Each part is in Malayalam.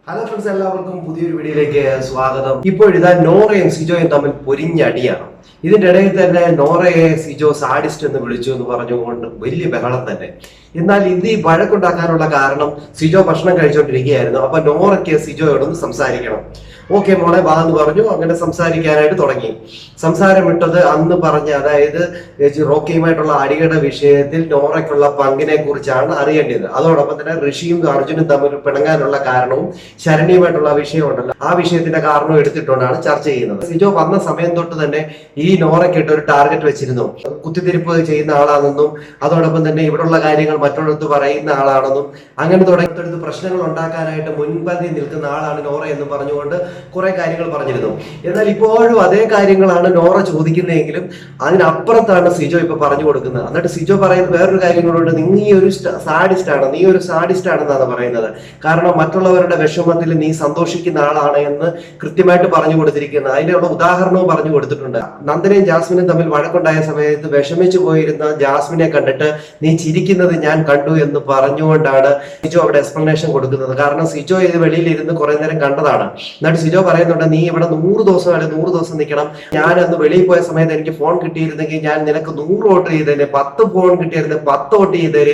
ഹലോ ഫ്രണ്ട്സ്, എല്ലാവർക്കും പുതിയൊരു വീഡിയോയിലേക്ക് സ്വാഗതം. ഇപ്പോഴിതാ നോറയും സിജോയും തമ്മിൽ പൊരിഞ്ഞടിയാണ്. ഇതിന്റെ ഇടയിൽ തന്നെ നോറയെ സിജോ സാഡിസ്റ്റ് എന്ന് വിളിച്ചു എന്ന് പറഞ്ഞുകൊണ്ട് വലിയ ബഹളം തന്നെ. എന്നാൽ ഇത് ഈ വഴക്കുണ്ടാക്കാനുള്ള കാരണം സിജോ ഭക്ഷണം കഴിച്ചുകൊണ്ടിരിക്കുകയായിരുന്നു. അപ്പൊ നോറയ്ക്ക് സിജോയോടൊന്ന് സംസാരിക്കണം. ഓക്കെ മോളെ വാ എന്ന് പറഞ്ഞു. അങ്ങനെ സംസാരിക്കാനായിട്ട് തുടങ്ങി. സംസാരം വിട്ടത് അന്ന് പറഞ്ഞ, അതായത് റോക്കിയുമായിട്ടുള്ള അടിയുടെ വിഷയത്തിൽ നോറയ്ക്കുള്ള പങ്കിനെ കുറിച്ചാണ് അറിയേണ്ടത്. അതോടൊപ്പം തന്നെ ഋഷിയും അർജുനും തമ്മിൽ പിണങ്ങാനുള്ള കാരണവും ശരണ്യമായിട്ടുള്ള വിഷയമുണ്ടല്ലോ, ആ വിഷയത്തിന്റെ കാരണവും എടുത്തിട്ടുകൊണ്ടാണ് ചർച്ച ചെയ്യുന്നത്. സിജോ വന്ന സമയം തൊട്ട് തന്നെ ഈ നോറയ്ക്കിട്ട് ഒരു ടാർഗറ്റ് വെച്ചിരുന്നു. കുത്തിത്തിരിപ്പ് ചെയ്യുന്ന ആളാണെന്നും അതോടൊപ്പം തന്നെ ഇവിടെയുള്ള കാര്യങ്ങൾ മറ്റുള്ളവർക്ക് പറയുന്ന ആളാണെന്നും അങ്ങനെ തുടങ്ങിയെടുത്ത് പ്രശ്നങ്ങൾ ഉണ്ടാക്കാനായിട്ട് മുൻപന്തി നിൽക്കുന്ന ആളാണ് നോറ എന്ന് പറഞ്ഞുകൊണ്ട് കുറെ കാര്യങ്ങൾ പറഞ്ഞിരുന്നു. എന്നാൽ ഇപ്പോഴും അതേ കാര്യങ്ങളാണ് നോറ ചോദിക്കുന്നതെങ്കിലും അതിനപ്പുറത്താണ് സിജോ ഇപ്പൊ പറഞ്ഞു കൊടുക്കുന്നത്. എന്നിട്ട് സിജോ പറയുന്നത് വേറൊരു കാര്യങ്ങളുണ്ട്, നീ ഒരു സാഡിസ്റ്റ് ആണ്, നീ ഒരു സാഡിസ്റ്റ് ആണെന്നാണ് പറയുന്നത്. കാരണം മറ്റുള്ളവരുടെ വിഷമത്തിൽ നീ സന്തോഷിക്കുന്ന ആളാണ് എന്ന് കൃത്യമായിട്ട് പറഞ്ഞു കൊടുത്തിരിക്കുന്നത്. അതിനുള്ള ഉദാഹരണവും പറഞ്ഞു കൊടുത്തിട്ടുണ്ട്. നന്ദനയും ജാസ്മിനും തമ്മിൽ വഴക്കുണ്ടായ സമയത്ത് വിഷമിച്ചു പോയിരുന്ന ജാസ്മിനെ കണ്ടിട്ട് നീ ചിരിക്കുന്നത് ഞാൻ കണ്ടു എന്ന് പറഞ്ഞുകൊണ്ടാണ് സിജോ അവിടെ എക്സ്പ്ലനേഷൻ കൊടുക്കുന്നത്. കാരണം സിജോ ഇത് വെളിയിൽ ഇരുന്ന് കുറെ നേരം കണ്ടതാണ്. എന്നിട്ട് സിജോ പറയുന്നുണ്ട്, നീ ഇവിടെ 100 ദിവസം അല്ലെ 100 ദിവസം നിൽക്കണം. ഞാൻ അന്ന് വെളിയിൽ പോയ സമയത്ത് എനിക്ക് ഫോൺ കിട്ടിയിരുന്നെങ്കിൽ ഞാൻ നിനക്ക് 100 വോട്ട് ചെയ്തേനെ, 10 ഫോൺ കിട്ടിയിരുന്നെ 10 വോട്ട് ചെയ്തേനെ.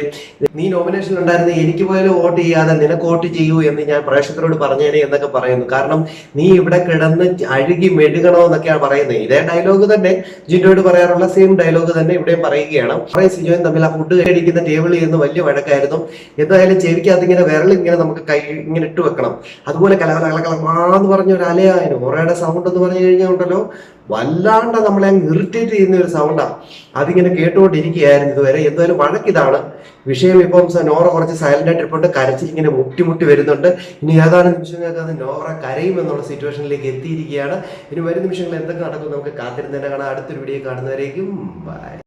നീ നോമിനേഷൻ ഉണ്ടായിരുന്നെ എനിക്ക് പോയാലും വോട്ട് ചെയ്യാതെ നിനക്ക് വോട്ട് ചെയ്യൂ എന്ന് ഞാൻ പ്രേക്ഷകരോട് പറഞ്ഞേനെ എന്നൊക്കെ പറയുന്നു. കാരണം നീ ഇവിടെ കിടന്ന് അഴുകി മെഴുകണോ എന്നൊക്കെയാണ് പറയുന്നത്. ഇതേ ഡയലോഗ് തന്നെ ജിൻഡോയോട് പറയാറുള്ള സെയിം ഡയലോഗ് തന്നെ ഇവിടെയും പറയുകയാണ്. സിജോയും തമ്മിൽ ആ ഫുഡ് കഴിക്കുന്ന ടേബിളിൽ ഇരുന്ന് വലിയ വഴക്കായിരുന്നു. എന്തായാലും ചെവിക്കകത്ത് ഇങ്ങനെ വിരൽ ഇങ്ങനെ നമുക്ക് കൈ ഇങ്ങനെ ഇട്ട് വെക്കണം. അതുപോലെ കലകലകലകലമാന്ന് പറഞ്ഞ ഒരു അലയായിരുന്നു. ഒറയുടെ സൗണ്ട് എന്ന് പറഞ്ഞു കഴിഞ്ഞാൽ ഉണ്ടല്ലോ, വല്ലാണ്ട് നമ്മളെ അങ്ങ് ഇറിറ്റേറ്റ് ചെയ്യുന്ന ഒരു സൗണ്ടാണ്. അതിങ്ങനെ കേട്ടുകൊണ്ടിരിക്കുകയായിരുന്നു ഇതുവരെ. എന്തായാലും വഴക്കിതാണ് വിഷയം. ഇപ്പം നോറ കുറച്ച് സൈലന്റ് ആയിട്ട് ഇരിപ്പുണ്ട്. കരച്ചിൽ ഇങ്ങനെ മുട്ടി വരുന്നുണ്ട്. ഇനി ഏതാനും നിമിഷങ്ങൾക്ക് അത് നോറ കരയും എന്നുള്ള സിറ്റുവേഷനിലേക്ക് എത്തിയിരിക്കുകയാണ്. ഇനി വരും നിമിഷങ്ങളിൽ എന്തൊക്കെ നടക്കും നമുക്ക് കാത്തിരുന്ന് തന്നെ കാണാം. അടുത്തൊരു വീഡിയോ കാണുന്നവരേക്കും ബൈ.